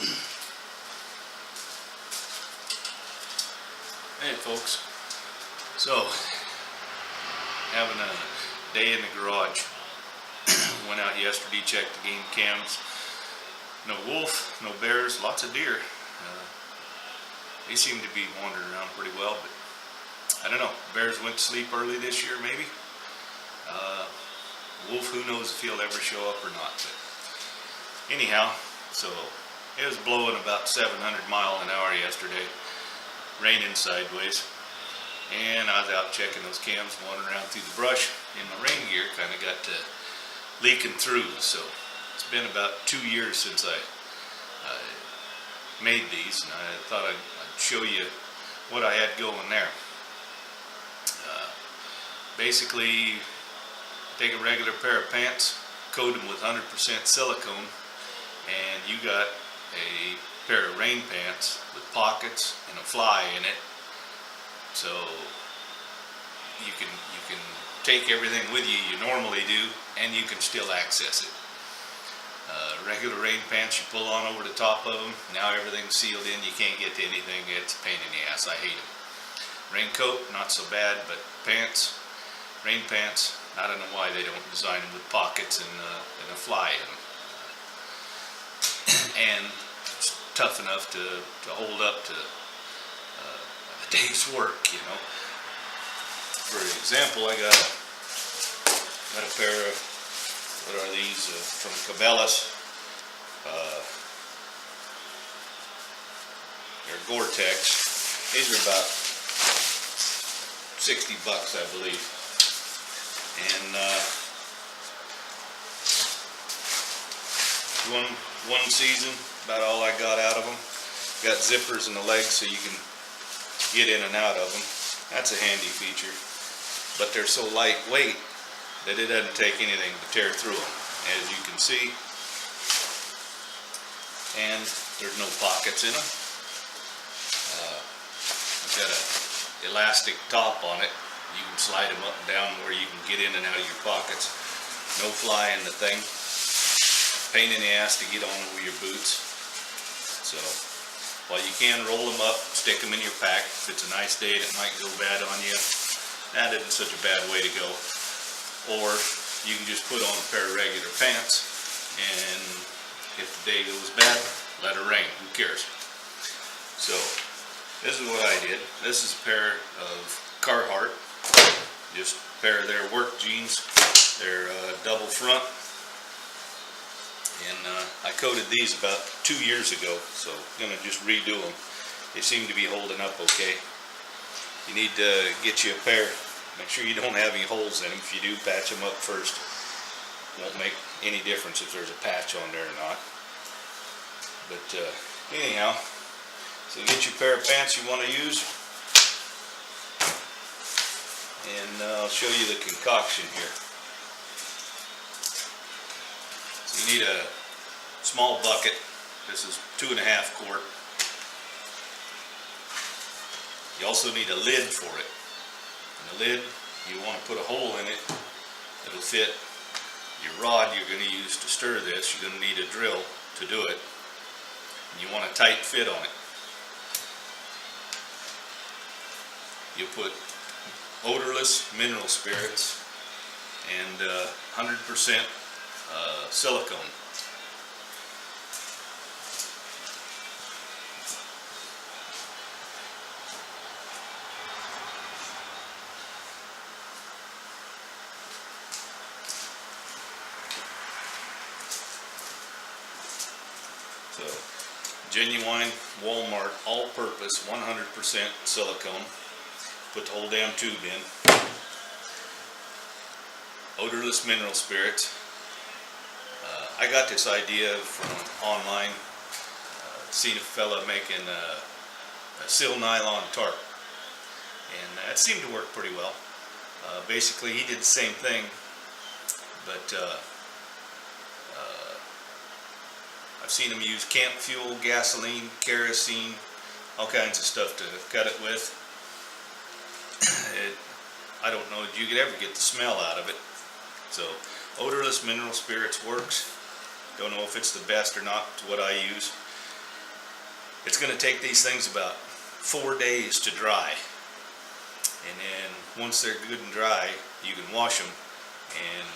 Hey folks, so having a day in the garage. Went out yesterday, checked the game cams. No wolf, no bears, lots of deer. They seem to be wandering around pretty well, but I don't know. Bears went to sleep early this year, maybe. Wolf, who knows if he'll ever show up or not. But anyhow, so it was blowing about 700 miles an hour yesterday, raining sideways, and I was out checking those cams, wandering around through the brush, and my rain gear kind of got to leaking through. So it's been about 2 years since I made these, and I thought I'd show you what I had going there. Basically, take a regular pair of pants, coat them with 100% silicone, and you got a pair of rain pants with pockets and a fly in it. So you can take everything with you normally do, and you can still access it. Regular rain pants you pull on over the top of them. Now everything's sealed in. You can't get to anything. It's a pain in the ass. I hate them. Raincoat, not so bad, but pants, rain pants, I don't know why they don't design them with pockets and a fly in them. And it's tough enough to hold up to a day's work, you know. For example, I got a pair of, what are these, from Cabela's. They're Gore-Tex. These are about $60, I believe. And one season, about all I got out of them. Got zippers in the legs so you can get in and out of them. That's a handy feature. But they're so lightweight that it doesn't take anything to tear through them, as you can see. And there's no pockets in them. It's got an elastic top on it. You can slide them up and down where you can get in and out of your pockets. No fly in the thing. Pain in the ass to get on over your boots. So while you can roll them up, stick them in your pack. If it's a nice day and it might go bad on you, that isn't such a bad way to go. Or you can just put on a pair of regular pants, and if the day goes bad, let it rain. Who cares? So this is what I did. This is a pair of Carhartt, just a pair of their work jeans. They're double front, and I coated these about 2 years ago, so I'm gonna just redo them. They seem to be holding up okay. You need to get you a pair. Make sure you don't have any holes in them. If you do, patch them up first. Won't make any difference if there's a patch on there or not. But anyhow, so get your pair of pants you want to use, and I'll show you the concoction here. So you need a small bucket. This is 2.5 quart. You also need a lid for it. And the lid, you want to put a hole in it that'll fit your rod you're going to use to stir this. You're going to need a drill to do it. And you want a tight fit on it. You put odorless mineral spirits and 100% silicone. So, genuine Walmart all-purpose 100% silicone. Put the whole damn tube in. Odorless mineral spirits. I got this idea from online. Seen a fella making a sil nylon tarp, and that seemed to work pretty well. Basically, he did the same thing, but I've seen him use camp fuel, gasoline, kerosene, all kinds of stuff to cut it with. I don't know if you could ever get the smell out of it. So odorless mineral spirits works. Don't know if it's the best or not. It's what I use. It's going to take these things about 4 days to dry, and then once they're good and dry, you can wash them and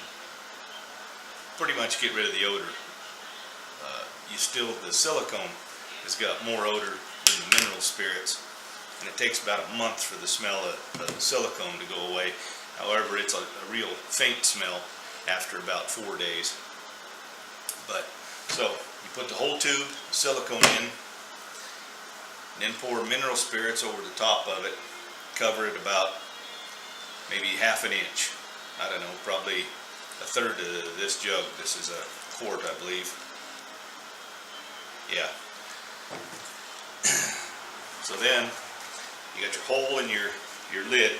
pretty much get rid of the odor. The silicone has got more odor than the mineral spirits, and it takes about a month for the smell of the silicone to go away. However, it's a real faint smell after about 4 days. But so you put the whole tube of silicone in, and then pour mineral spirits over the top of it. Cover it about maybe ½ an inch. I don't know, probably a third of this jug. This is a quart, I believe. Yeah. So then you got your hole in your lid.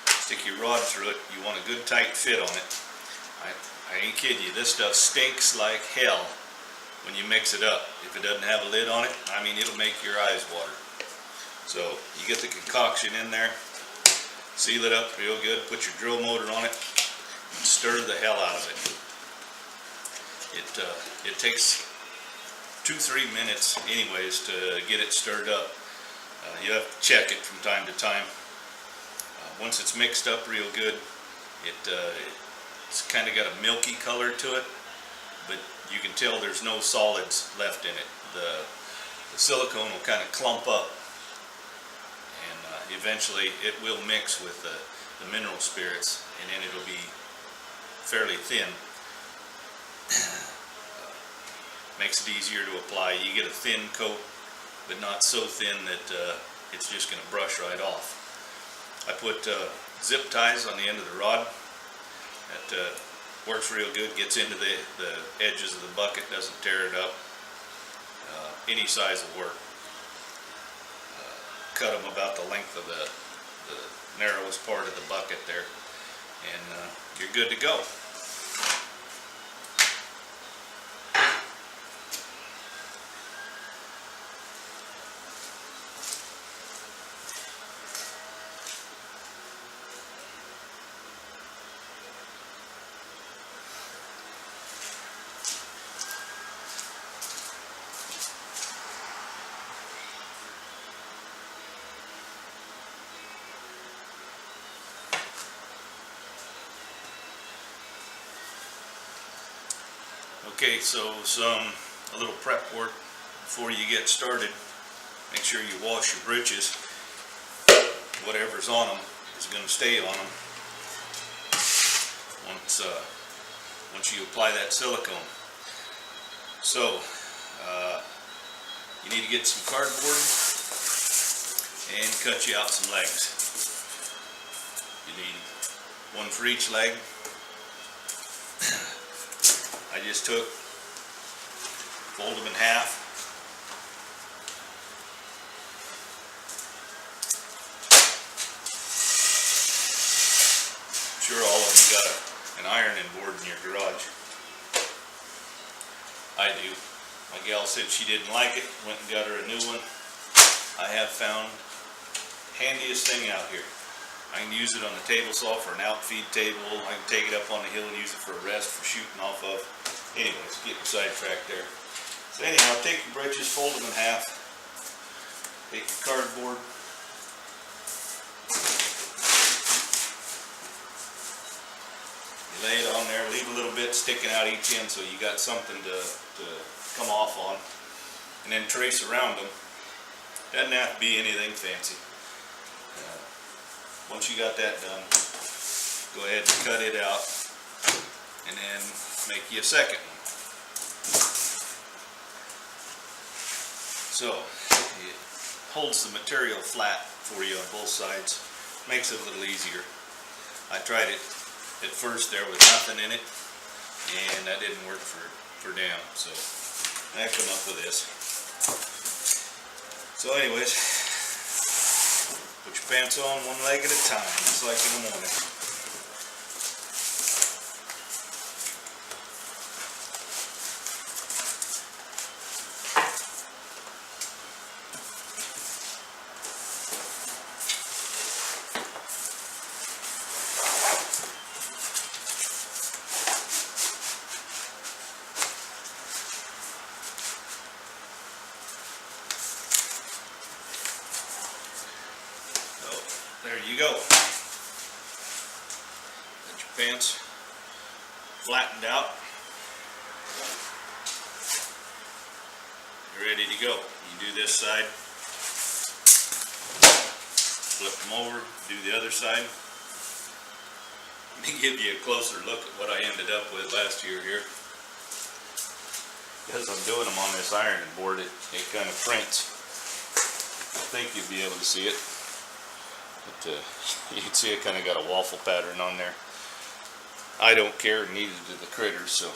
Stick your rod through it. You want a good tight fit on it. I ain't kidding you, this stuff stinks like hell when you mix it up. If it doesn't have a lid on it, I mean, it'll make your eyes water. So you get the concoction in there, seal it up real good, put your drill motor on it, and stir the hell out of it. It takes 2-3 minutes anyways to get it stirred up. You have to check it from time to time. Once it's mixed up real good, it's kind of got a milky color to it, but you can tell there's no solids left in it. The silicone will kind of clump up, and eventually it will mix with the mineral spirits, and then it'll be fairly thin. Makes it easier to apply. You get a thin coat, but not so thin that it's just going to brush right off. I put zip ties on the end of the rod. That works real good, gets into the edges of the bucket, doesn't tear it up. Any size will work. Cut them about the length of the narrowest part of the bucket there, and you're good to go. Okay, so a little prep work before you get started. Make sure you wash your britches. Whatever's on them is going to stay on them once you apply that silicone. So you need to get some cardboard and cut you out some legs. You need one for each leg. I just took, fold them in half. I'm sure all of you got an ironing board in your garage. I do. My gal said she didn't like it, went and got her a new one. I have found handiest thing out here. I can use it on the table saw for an outfeed table. I can take it up on the hill and use it for a rest for shooting off of. Anyways, getting sidetracked there. So anyhow, take your britches, fold them in half. Take your cardboard. You lay it on there, leave a little bit sticking out each end so you got something to come off on. And then trace around them. Doesn't have to be anything fancy. Once you got that done, go ahead and cut it out, and then make you a second one. So it holds the material flat for you on both sides, makes it a little easier. I tried it at first there with nothing in it, and that didn't work for damn, so I come up with this. So anyways, put your pants on one leg at a time, just like in the morning. go. Get your pants flattened out. You're ready to go. You do this side, flip them over, do the other side. Let me give you a closer look at what I ended up with last year here. Because I'm doing them on this ironing board, it kind of prints. I think you'll be able to see it. But you can see it kind of got a waffle pattern on there. I don't care, neither do the critters, so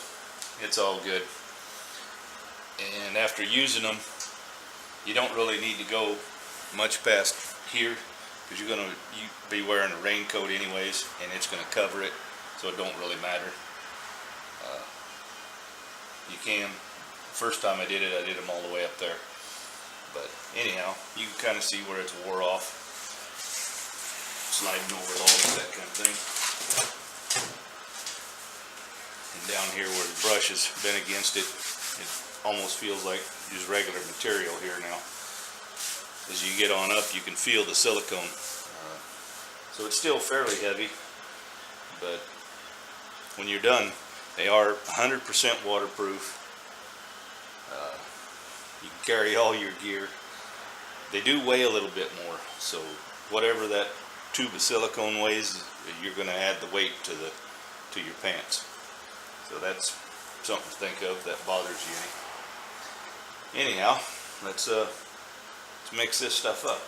it's all good. And after using them, you don't really need to go much past here, because you're going to be wearing a raincoat anyways, and it's going to cover it, so it don't really matter. You can. First time I did them all the way up there. But anyhow, you can kind of see where it's wore off. Sliding over logs, that kind of thing. And down here where the brush has been against it, it almost feels like just regular material here now. As you get on up, you can feel the silicone. So it's still fairly heavy, but when you're done, they are 100% waterproof. You can carry all your gear. They do weigh a little bit more, so whatever that tube of silicone weighs, you're going to add the weight to your pants. So that's something to think of that bothers you any. Anyhow, let's mix this stuff up.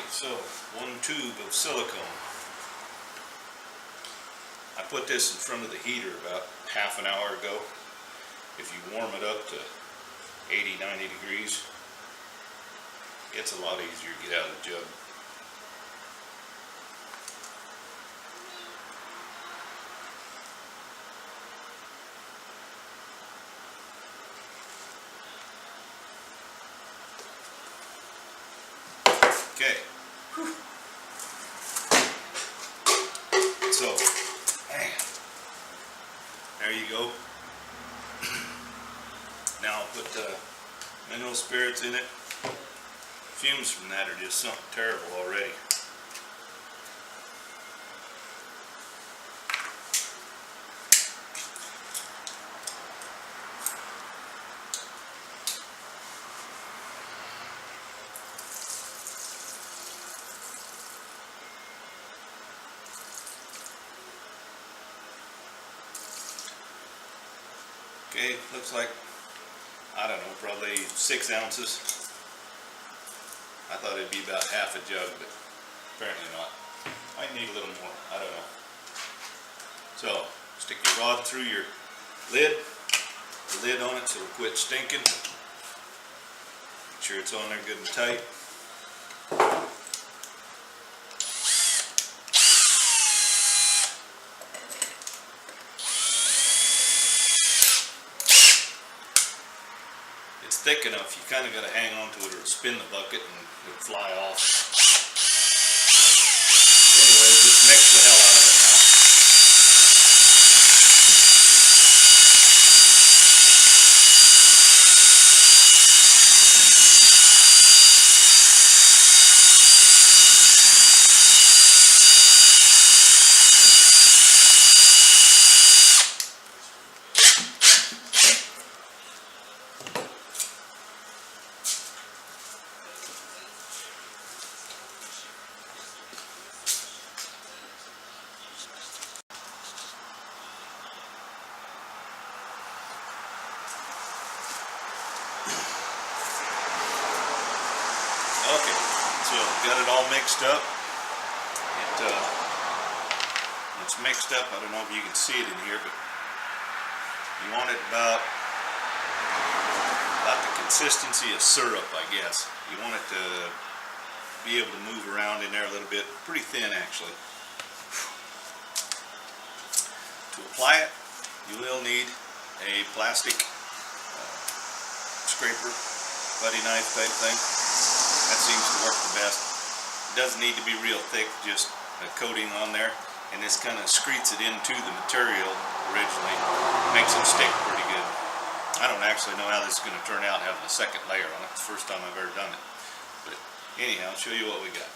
So, 1 tube of silicone. I put this in front of the heater about half an hour ago. If you warm it up to 80, 90 degrees, it's a lot easier to get out of the jug. Okay. So, there you go. Now I'll put mineral spirits in it. Fumes from that are just something terrible already. Okay, looks like, I don't know, probably 6 ounces. I thought it'd be about half a jug, but apparently not. Might need a little more, I don't know. So, stick your rod through your lid, the lid on it so it'll quit stinking. Make sure it's on there good and tight. Thick enough, you kind of got to hang on to it or spin the bucket and it'll fly off. Anyway, just mix the hell out of it now. got it all mixed up. It's mixed up. I don't know if you can see it in here, but you want it about the consistency of syrup, I guess. You want it to be able to move around in there a little bit. Pretty thin, actually. To apply it, you will need a plastic scraper, putty knife type thing. That seems to work the best. It doesn't need to be real thick, just a coating on there, and this kind of secretes it into the material originally. Makes it stick pretty good. I don't actually know how this is going to turn out having a second layer on it. It's the first time I've ever done it. But anyhow, I'll show you what we got.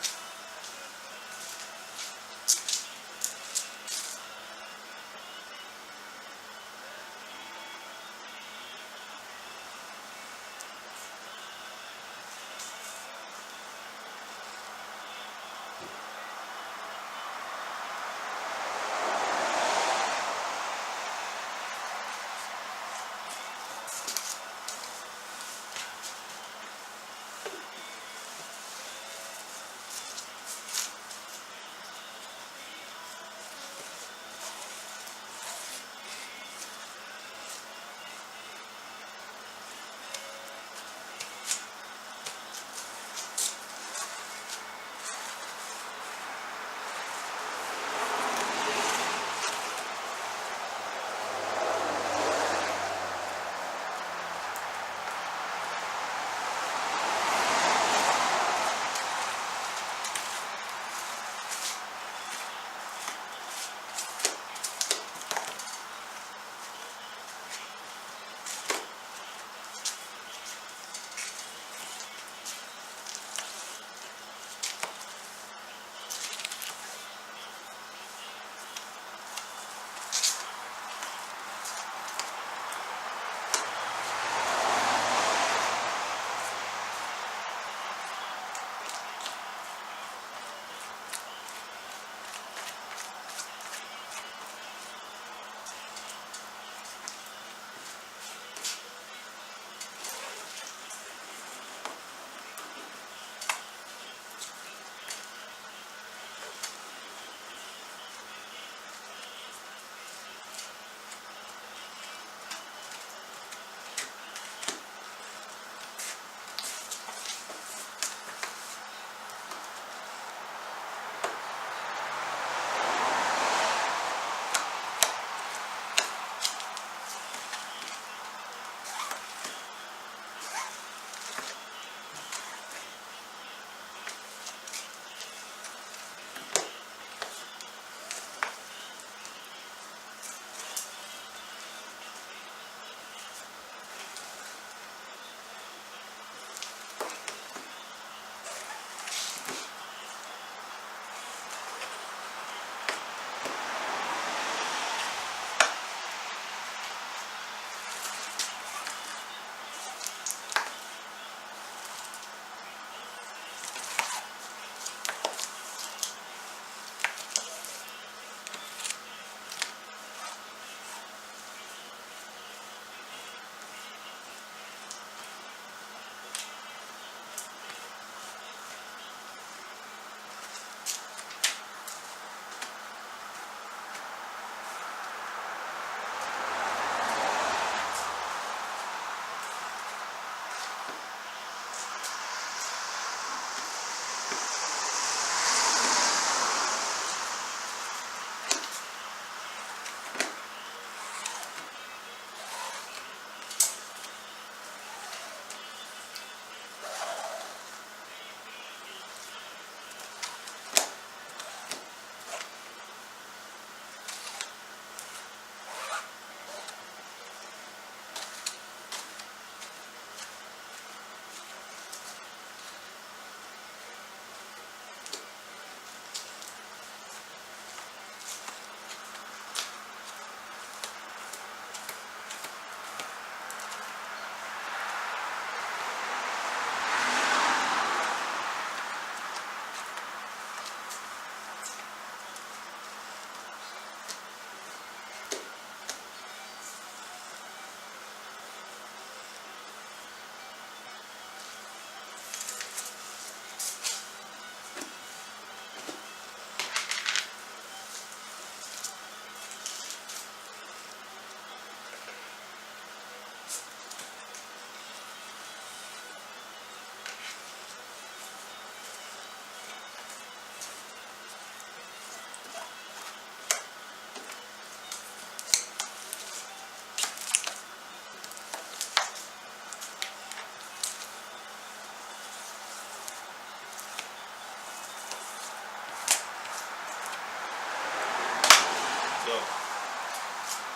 So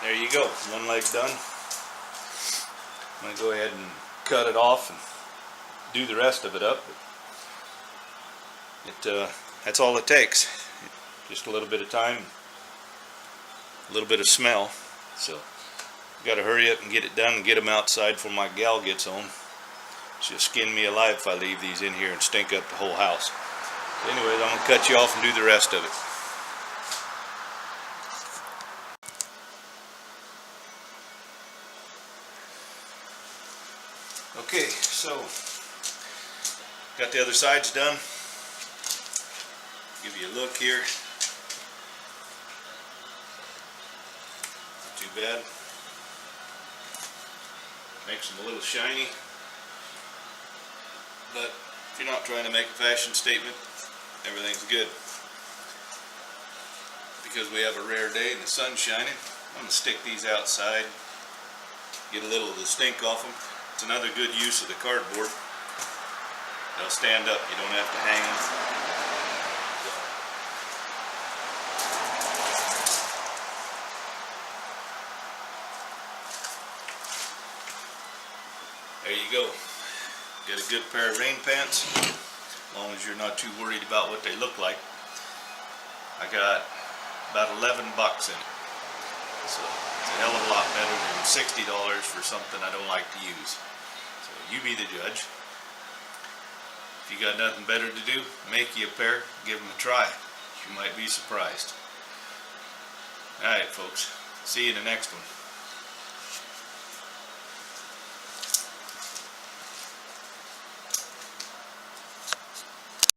there you go, one leg done. I'm going to go ahead and cut it off and do the rest of it up. That's all it takes. Just a little bit of time, a little bit of smell. So got to hurry up and get it done and get them outside before my gal gets home. She'll skin me alive if I leave these in here and stink up the whole house. So anyways, I'm going to cut you off and do the rest of it. Okay, so got the other sides done. Give you a look here. Not too bad. Makes them a little shiny. But if you're not trying to make a fashion statement, everything's good. Because we have a rare day and the sun's shining, I'm going to stick these outside, get a little of the stink off them. It's another good use of the cardboard. They'll stand up, you don't have to hang them. There you go. Get a good pair of rain pants, as long as you're not too worried about what they look like. I got about 11 bucks in it. So it's a hell of a lot better than $60 for something I don't like to use. So you be the judge. If you got nothing better to do, make you a pair, give them a try. You might be surprised. Alright folks, see you in the next one.